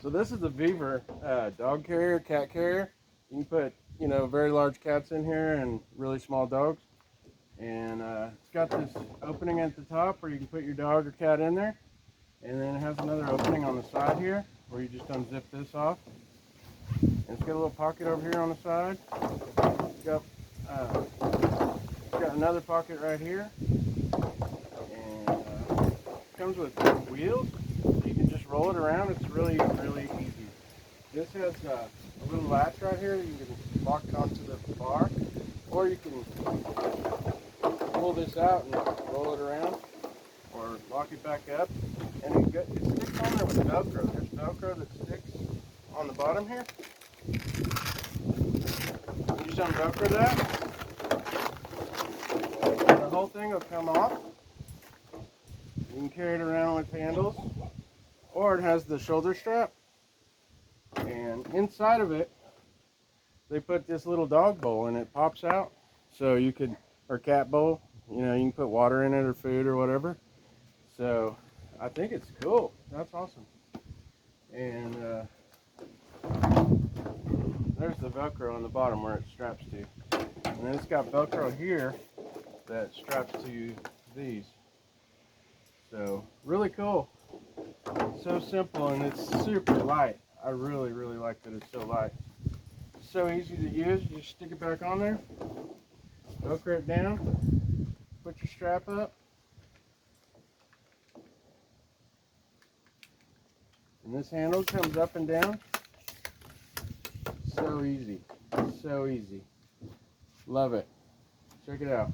So this is a VEVOR dog carrier, cat carrier. You can put, very large cats in here and really small dogs. And it's got this opening at the top where you can put your dog or cat in there. And then it has another opening on the side here where you just unzip this off. And it's got a little pocket over here on the side. It's got another pocket right here. And it comes with wheels. You can just roll it around. It's really, really easy. This has a little latch right here that you can lock it onto the bar, or you can pull this out and roll it around, or lock it back up. And it sticks on there with Velcro. There's Velcro that sticks on the bottom here. You just unvelcro that, and the whole thing will come off. You can carry it around with handles, or it has the shoulder strap, and inside of it they put this little dog bowl and it pops out, so you could, or cat bowl, you can put water in it or food or whatever. So I think it's cool. That's awesome. And there's the Velcro on the bottom where it straps to, and then it's got Velcro here that straps to these. So really cool. So simple, and it's super light. I really, really like that it's so light. So easy to use. You just stick it back on there, Velcro it down, put your strap up, and this handle comes up and down. So easy. So easy. Love it. Check it out.